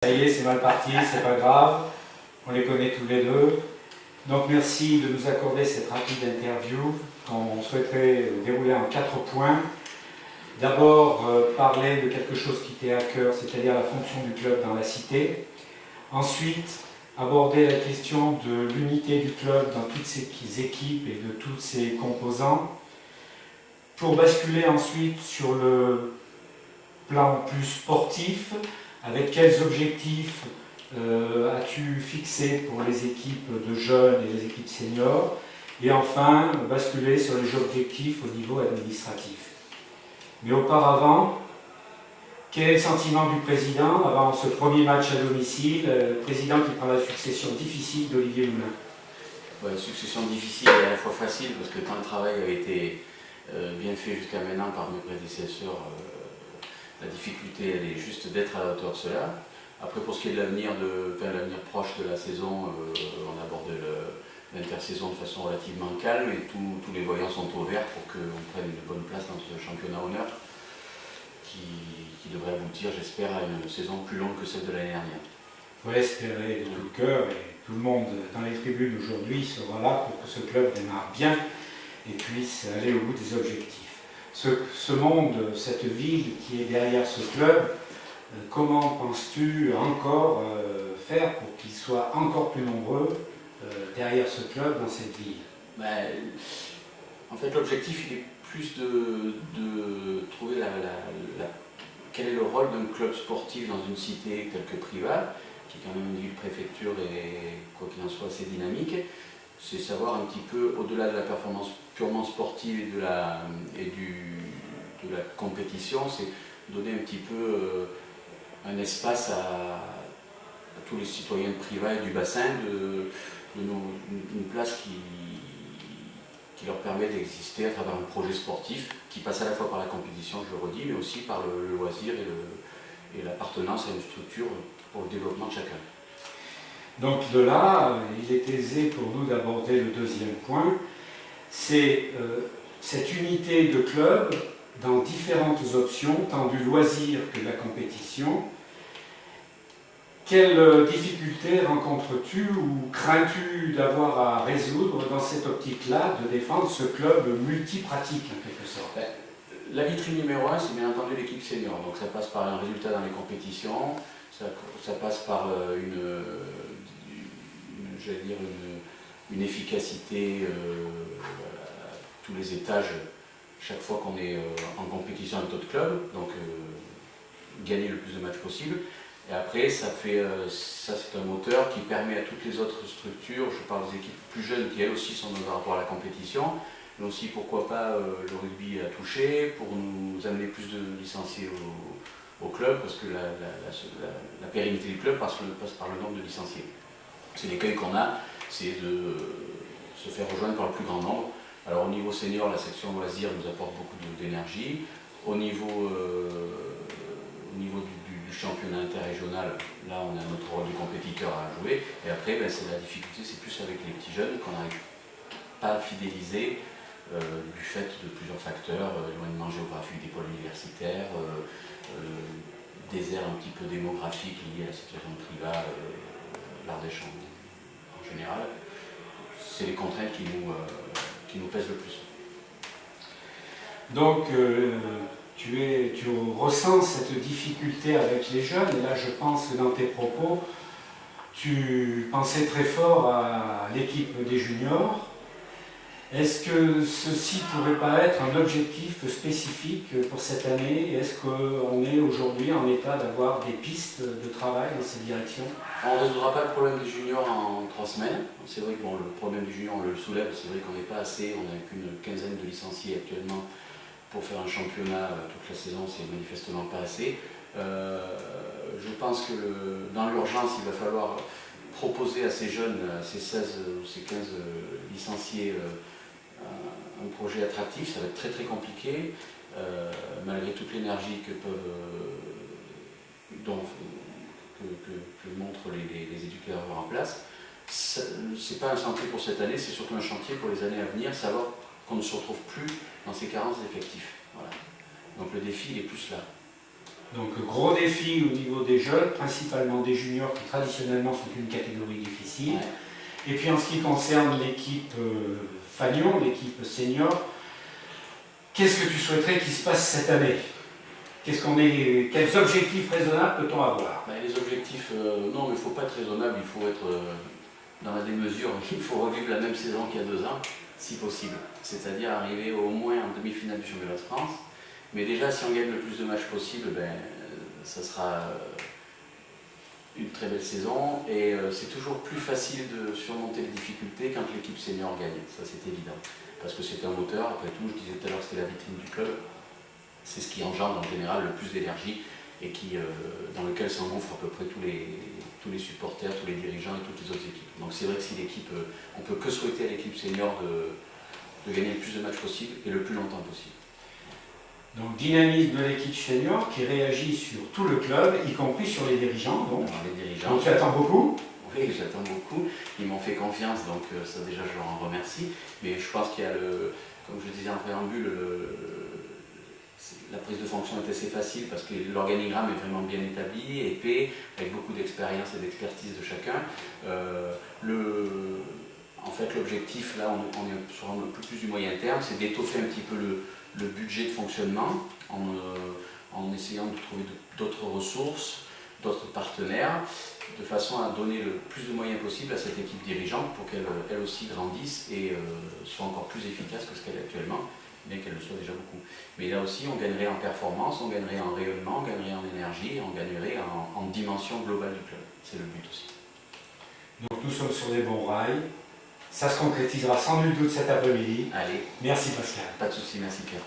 Ça y est, c'est mal parti, c'est pas grave, on les connaît tous les deux. Donc merci de nous accorder cette rapide interview qu'on souhaiterait dérouler en 4 points. D'abord, parler de quelque chose qui était à cœur, c'est-à-dire la fonction du club dans la cité. Ensuite, aborder la question de l'unité du club dans toutes ses équipes et de tous ses composants. Pour basculer ensuite sur le plan plus sportif, avec quels objectifs as-tu fixé pour les équipes de jeunes et les équipes seniors? Et enfin, basculer sur les objectifs au niveau administratif. Mais auparavant, quel est le sentiment du président avant ce premier match à domicile, président qui prend la succession difficile d'Olivier Moulin? Une succession difficile et à la fois facile, parce que quand le travail a été bien fait jusqu'à maintenant par mes prédécesseurs, la difficulté elle est juste d'être à la hauteur de cela. Après, pour ce qui est de l'avenir proche de la saison, on aborde l'intersaison de façon relativement calme et tous les voyants sont au vert pour qu'on prenne une bonne place dans ce championnat honneur qui devrait aboutir, j'espère, à une saison plus longue que celle de l'année dernière. Il faut espérer de tout le cœur et tout le monde dans les tribunes aujourd'hui sera là pour que ce club démarre bien et puisse aller au bout des objectifs. Ce monde, cette ville qui est derrière ce club, comment penses-tu encore faire pour qu'ils soient encore plus nombreux derrière ce club dans cette ville? En fait, l'objectif il est plus de trouver quel est le rôle d'un club sportif dans une cité telle que Privas, qui est quand même une ville-préfecture et quoi qu'il en soit assez dynamique. C'est savoir un petit peu, au-delà de la performance purement sportive et de la compétition, c'est donner un petit peu un espace à tous les citoyens de Privas et du bassin, une place qui leur permet d'exister à travers un projet sportif qui passe à la fois par la compétition, je le redis, mais aussi par le loisir et l'appartenance à une structure pour le développement de chacun. Donc de là, il est aisé pour nous d'aborder le deuxième point, c'est cette unité de club dans différentes options, tant du loisir que de la compétition. Quelles difficultés rencontres-tu ou crains-tu d'avoir à résoudre dans cette optique-là de défendre ce club multipratique en quelque sorte? La vitrine numéro 1, c'est bien entendu l'équipe senior, donc ça passe par un résultat dans les compétitions, ça passe par une efficacité à tous les étages chaque fois qu'on est en compétition avec d'autres clubs, donc gagner le plus de matchs possible. Et après, ça c'est un moteur qui permet à toutes les autres structures, je parle des équipes plus jeunes qui elles aussi sont dans un rapport à la compétition, mais aussi pourquoi pas le rugby à toucher, pour nous amener plus de licenciés au club, parce que la pérennité du club passe par le nombre de licenciés. C'est l'écueil qu'on a, c'est de se faire rejoindre par le plus grand nombre. Alors au niveau senior, la section loisirs nous apporte beaucoup d'énergie. Au niveau du championnat interrégional, là on a notre rôle de compétiteur à jouer. Et après, c'est la difficulté, c'est plus avec les petits jeunes qu'on n'arrive pas à fidéliser du fait de plusieurs facteurs, éloignement géographique des pôles universitaires, désert un petit peu démographique lié à la situation de Privas, l'Ardèche en général. C'est les contraintes qui nous pèsent le plus. Donc, tu ressens cette difficulté avec les jeunes, et là je pense que dans tes propos, tu pensais très fort à l'équipe des juniors. Est-ce que ceci ne pourrait pas être un objectif spécifique pour cette année? Est-ce qu'on est aujourd'hui en état d'avoir des pistes de travail dans cette direction? On ne résoudra pas le problème des juniors en 3 semaines. C'est vrai que le problème des juniors, on le soulève, c'est vrai qu'on n'est pas assez, on n'a qu'une quinzaine de licenciés actuellement pour faire un championnat toute la saison, c'est manifestement pas assez. Je pense que dans l'urgence, il va falloir proposer à ces jeunes, à ces 16 ou ces 15 licenciés, un projet attractif. Ça va être très très compliqué, malgré toute l'énergie que montrent les éducateurs en place. C'est pas un chantier pour cette année, c'est surtout un chantier pour les années à venir, savoir qu'on ne se retrouve plus dans ces carences d'effectifs. Voilà. Donc le défi il est plus là. Donc gros défi au niveau des jeunes, principalement des juniors qui traditionnellement sont une catégorie difficile. Ouais. Et puis en ce qui concerne l'équipe Fagnon, l'équipe senior, qu'est-ce que tu souhaiterais qu'il se passe cette année? Quels objectifs raisonnables peut-on avoir? Ben, les objectifs, non, mais il ne faut pas être raisonnable, il faut être dans la démesure. Il faut revivre la même saison qu'il y a 2 ans, si possible. C'est-à-dire arriver au moins en demi-finale du championnat de France. Mais déjà, si on gagne le plus de matchs possible, ben, ça sera une très belle saison. Et c'est toujours plus facile de surmonter les difficultés quand l'équipe senior gagne. Ça, c'est évident. Parce que c'est un moteur. Après tout, je disais tout à l'heure, c'était la vitrine du club. C'est ce qui engendre en général le plus d'énergie et dans lequel s'engouffrent à peu près tous les supporters, tous les dirigeants et toutes les autres équipes. Donc c'est vrai que si l'équipe, on ne peut que souhaiter à l'équipe senior de gagner le plus de matchs possible et le plus longtemps possible. Donc dynamisme de l'équipe senior qui réagit sur tout le club, y compris sur les dirigeants. Donc Les dirigeants. Donc tu attends beaucoup? Oui, j'attends beaucoup. Ils m'ont fait confiance, donc ça déjà je leur en remercie. Mais je pense qu'il y a comme je disais en préambule, la prise de fonction est assez facile parce que l'organigramme est vraiment bien établi, épais, avec beaucoup d'expérience et d'expertise de chacun. En fait, l'objectif, là, on est sur un peu plus du moyen terme, c'est d'étoffer un petit peu le budget de fonctionnement en essayant de trouver d'autres ressources, d'autres partenaires, de façon à donner le plus de moyens possible à cette équipe dirigeante pour qu'elle elle aussi grandisse et soit encore plus efficace que ce qu'elle est actuellement, bien qu'elle le soit déjà beaucoup. Mais là aussi, on gagnerait en performance, on gagnerait en rayonnement, on gagnerait en énergie, on gagnerait en dimension globale du club. C'est le but aussi. Donc nous sommes sur des bons rails. Ça se concrétisera sans nul doute cet après-midi. Allez. Merci Pascal. Pas de souci, merci Pierre.